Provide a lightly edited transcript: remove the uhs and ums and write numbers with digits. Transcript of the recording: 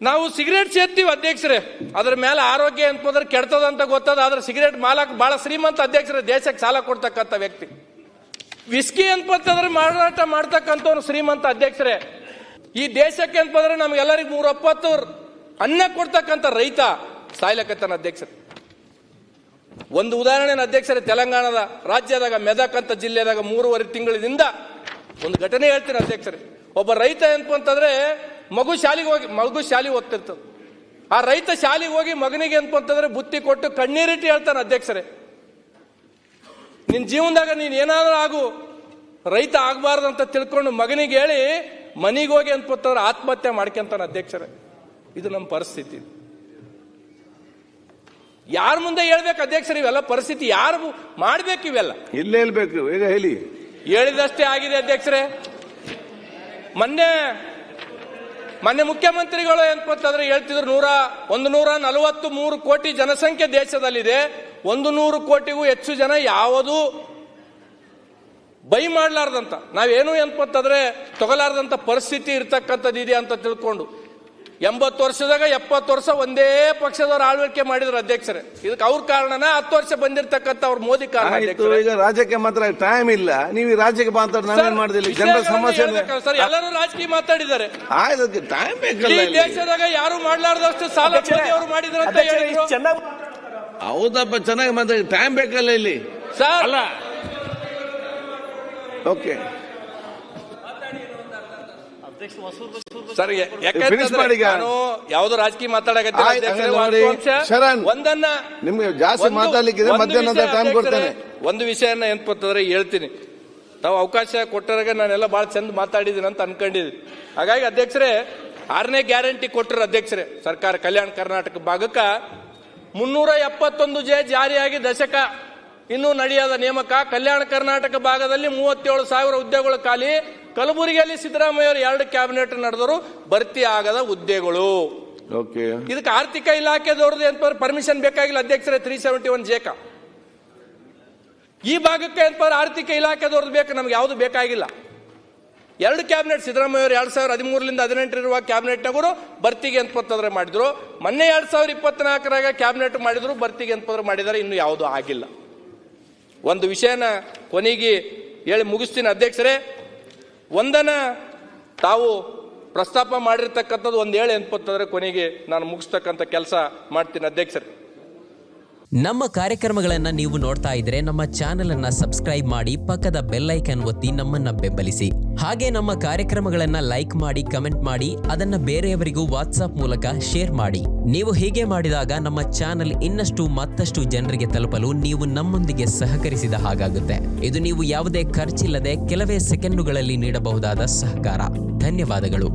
ನಾವು ಸಿಗರೇಟ್ ಸೇರ್ತೀವಿ ಅಧ್ಯಕ್ಷರೇ, ಅದ್ರ ಮೇಲೆ ಆರೋಗ್ಯ ಅನ್ಕೋದ್ರೆ ಕೆಡ್ತದ ಅಂತ ಗೊತ್ತದ. ಆದ್ರೆ ಸಿಗರೇಟ್ ಮಾಲಕ್ ಬಹಳ ಶ್ರೀಮಂತ ಅಧ್ಯಕ್ಷರೇ, ದೇಶಕ್ಕೆ ಸಾಲ ಕೊಡ್ತಕ್ಕಂಥ ವ್ಯಕ್ತಿ. ವಿಸ್ಕಿ ಅನ್ಪತ್ತಂದ್ರೆ ಮಾರಾಟ ಮಾಡ್ತಕ್ಕಂಥವ್ನು ಶ್ರೀಮಂತ ಅಧ್ಯಕ್ಷರೇ. ಈ ದೇಶಕ್ಕೆ ಅನ್ಪಂದ್ರೆ ನಮ್ಗೆಲ್ಲರಿಗೂ 3 ಅನ್ನ ಕೊಡ್ತಕ್ಕಂಥ ರೈತ ಸಾಯ್ಲಕತ್ತಾನ ಅಧ್ಯಕ್ಷರೇ. ಒಂದು ಉದಾಹರಣೆ ಅಧ್ಯಕ್ಷರೇ, ತೆಲಂಗಾಣದ ರಾಜ್ಯದಾಗ ಮೆದಕ್ ಅಂತ ಜಿಲ್ಲೆದಾಗ 3.5 ತಿಂಗಳಿಂದ ಒಂದು ಘಟನೆ ಹೇಳ್ತೀನಿ ಅಧ್ಯಕ್ಷರೇ. ಒಬ್ಬ ರೈತ ಅಂತಂದ್ರೆ ಮಗು ಶಾಲೆಗೆ ಓದ್ತಿರ್ತದೆ. ಆ ರೈತ ಶಾಲೆಗೆ ಹೋಗಿ ಮಗನಿಗೆ ಅಂತಂದ್ರೆ ಬುತ್ತಿ ಕೊಟ್ಟು ಕಣ್ಣೀರಿಟ್ಟು ಹೇಳ್ತಾನೆ ಅಧ್ಯಕ್ಷರೇ, ನಿನ್ ಜೀವನದಾಗ ನೀನ್ ಏನಾದ್ರೂ ಆಗು, ರೈತ ಆಗಬಾರ್ದು ಅಂತ ತಿಳ್ಕೊಂಡು ಮಗನಿಗೆ ಹೇಳಿ ಮನೆಗೆ ಹೋಗಿ ಅಂತಂದ್ರೆ ಆತ್ಮಹತ್ಯೆ ಮಾಡ್ಕೊಂತಾನೆ ಅಧ್ಯಕ್ಷರೇ. ಇದು ನಮ್ಮ ಪರಿಸ್ಥಿತಿ. ಯಾರ ಮುಂದೆ ಹೇಳ್ಬೇಕು ಅಧ್ಯಕ್ಷರೇ? ಇವೆಲ್ಲ ಪರಿಸ್ಥಿತಿ ಯಾರು ಮಾಡ್ಬೇಕು? ಇವೆಲ್ಲ ಇಲ್ಲೇ ಹೇಳ್ಬೇಕು. ಈಗ ಹೇಳಿದಷ್ಟೇ ಆಗಿದೆ ಅಧ್ಯಕ್ಷರೇ. ಮೊನ್ನೆ ಮುಖ್ಯಮಂತ್ರಿಗಳು ಅಂತಂದ್ರೆ ಹೇಳ್ತಿದ್ರು 143 ಕೋಟಿ ಜನಸಂಖ್ಯೆ ದೇಶದಲ್ಲಿದೆ, 100 ಕೋಟಿಗೂ ಹೆಚ್ಚು ಜನ ಯಾವುದು ಬೈ ಮಾಡ್ಲಾರ್ದಂತ, ನಾವೇನು ಅಂತಂದ್ರೆ ತಗೊಲಾರ್ದಂತ ಪರಿಸ್ಥಿತಿ ಇರ್ತಕ್ಕಂಥದ್ದು ಇದೆ ಅಂತ ತಿಳ್ಕೊಂಡು 80 ವರ್ಷದಾಗ 70 ವರ್ಷ ಒಂದೇ ಪಕ್ಷದವ್ರು ಆಳ್ವಿಕೆ ಮಾಡಿದ್ರು ಅಧ್ಯಕ್ಷರೇ. ಇದಕ್ಕೆ ಅವ್ರ ಕಾರಣನ 10 ವರ್ಷ ಬಂದಿರತಕ್ಕಂಥ ಅವ್ರ ಮೋದಿ ಕಾರಣ. ಈಗ ರಾಜ್ಯಕ್ಕೆ ಮಾತ್ರ ಟೈಮ್ ಇಲ್ಲ, ನೀವು ರಾಜ್ಯಕ್ಕೆ ಮಾತಾಡಿ ನಾವೇನ್ ಮಾಡಿದಿಲ್ಲ. ಜನರ ಸಮಸ್ಯೆ ಸರ್, ಎಲ್ಲರೂ ರಾಜಕೀಯ ಮಾತಾಡಿದ್ದಾರೆ. ಟೈಮ್ ಬೇಕಲ್ಲ. ಈ ದೇಶದಾಗ ಯಾರು ಮಾಡ್ಲಾರ್ದಷ್ಟು ಸಾಲ ಅವರು ಮಾಡಿದ್ರು ಅಂತ ಹೇಳಿದ್ರು. ಹೌದಪ್ಪ, ಚೆನ್ನಾಗಿ ಮಾತಾಡಿ. ಟೈಮ್ ಬೇಕಲ್ಲ ಇಲ್ಲಿ ಸರ್. ಅಲ್ಲ ಓಕೆ ಸರ್, ನಾನು ಯಾವ್ದು ರಾಜಕೀಯ ಮಾತಾಡಕತ್ತೆ ಒಂದನ್ನ ನಿಮ್ಗೆ ಜಾಸ್ತಿ ಮಾತಾಡ್ಲಿಕ್ಕಿದೆ, ಮಧ್ಯಾಹ್ನದ ಟೈಮ್ ಕೊಡ್ತೇನೆ. ಒಂದು ವಿಷಯನ ಏನ್ಪತ್ತಂದ್ರೆ ಹೇಳ್ತೀನಿ. ತಾವು ಅವಕಾಶ ಕೊಟ್ಟರಾಗ ನಾನೆಲ್ಲ ಬಹಳ ಚಂದ ಮಾತಾಡಿದ್ದೀನಿ ಅಂತ ಅನ್ಕೊಂಡಿದ್ದೀನಿ. ಹಾಗಾಗಿ ಅಧ್ಯಕ್ಷರೇ, 6ನೇ ಗ್ಯಾರಂಟಿ ಕೊಟ್ಟರು ಅಧ್ಯಕ್ಷರೇ. ಸರ್ಕಾರ ಕಲ್ಯಾಣ ಕರ್ನಾಟಕ ಭಾಗಕ್ಕ 371 ಜಾರಿಯಾಗಿ ದಶಕ ಇನ್ನೂ ನಡೆಯದ ನೇಮಕ. ಕಲ್ಯಾಣ ಕರ್ನಾಟಕ ಭಾಗದಲ್ಲಿ 37,000 ಹುದ್ದೆಗಳು ಖಾಲಿ. ಕಲಬುರಗಿಯಲ್ಲಿ ಸಿದ್ದರಾಮಯ್ಯ ಅವರು 2 ಕ್ಯಾಬಿನೆಟ್ ನಡೆದರು, ಭರ್ತಿ ಆಗದ ಹುದ್ದೆಗಳು. ಇದಕ್ಕೆ ಆರ್ಥಿಕ ಇಲಾಖೆದವ್ರದ್ದು ಎಂತ ಪರ್ಮಿಷನ್ ಬೇಕಾಗಿಲ್ಲ ಅಧ್ಯಕ್ಷರೇ. 371 ಜೇಕ ಈ ಭಾಗಕ್ಕೆ ಎಂತ ಆರ್ಥಿಕ ಇಲಾಖೆದವ್ರದ್ದು ಬೇಕು, ನಮ್ಗೆ ಯಾವುದು ಬೇಕಾಗಿಲ್ಲ. 2 ಕ್ಯಾಬಿನೆಟ್ ಸಿದ್ದರಾಮಯ್ಯ ಅವರು 2013ರಿಂದ 18 ಇರುವ ಕ್ಯಾಬಿನೆಟ್ನವರು ಭರ್ತಿಗೆ ಎಂತಂದ್ರೆ ಮಾಡಿದ್ರು. ಮೊನ್ನೆ 2024ರಾಗ ಕ್ಯಾಬಿನೆಟ್ ಮಾಡಿದ್ರು, ಭರ್ತಿಗೆ ಎಂತಂದ್ರೆ ಮಾಡಿದ್ದಾರೆ. ಇನ್ನು ಯಾವುದು ಆಗಿಲ್ಲ. ಒಂದು ವಿಷಯನ ಕೊನೆಗೆ ಹೇಳಿ ಮುಗಿಸ್ತೀನಿ ಅಧ್ಯಕ್ಷರೇ. ಒಂದನ ತಾವು ಪ್ರಸ್ತಾಪ ಮಾಡಿರ್ತಕ್ಕಂಥದ್ದು ಒಂದು ಹೇಳಿ ಅಂತಂದ್ರೆ ಕೊನೆಗೆ ನಾನು ಮುಗಿಸ್ತಕ್ಕಂಥ ಕೆಲಸ ಮಾಡ್ತೀನಿ ಅಧ್ಯಕ್ಷರೇ. ನಮ್ಮ ಕಾರ್ಯಕ್ರಮಗಳನ್ನು ನೀವು ನೋಡ್ತಾ ಇದ್ರೆ ನಮ್ಮ ಚಾನೆಲ್ ಅನ್ನ ಸಬ್ಸ್ಕ್ರೈಬ್ ಮಾಡಿ, ಪಕ್ಕದ ಬೆಲ್ ಐಕಾನ್ ಒತ್ತಿ ನಮ್ಮನ್ನ ಬೆಂಬಲಿಸಿ. ಹಾಗೆ ನಮ್ಮ ಕಾರ್ಯಕ್ರಮಗಳನ್ನ ಲೈಕ್ ಮಾಡಿ, ಕಮೆಂಟ್ ಮಾಡಿ, ಅದನ್ನ ಬೇರೆಯವರಿಗೂ ವಾಟ್ಸ್ಆಪ್ ಮೂಲಕ ಶೇರ್ ಮಾಡಿ. ನೀವು ಹೀಗೆ ಮಾಡಿದಾಗ ನಮ್ಮ ಚಾನೆಲ್ ಮತ್ತಷ್ಟು ಜನರಿಗೆ ತಲುಪಲು ನೀವು ನಮ್ಮೊಂದಿಗೆ ಸಹಕರಿಸಿದ ಹಾಗಾಗುತ್ತೆ. ಇದು ನೀವು ಯಾವುದೇ ಖರ್ಚಿಲ್ಲದೆ ಕೆಲವೇ ಸೆಕೆಂಡುಗಳಲ್ಲಿ ನೀಡಬಹುದಾದ ಸಹಕಾರ. ಧನ್ಯವಾದಗಳು.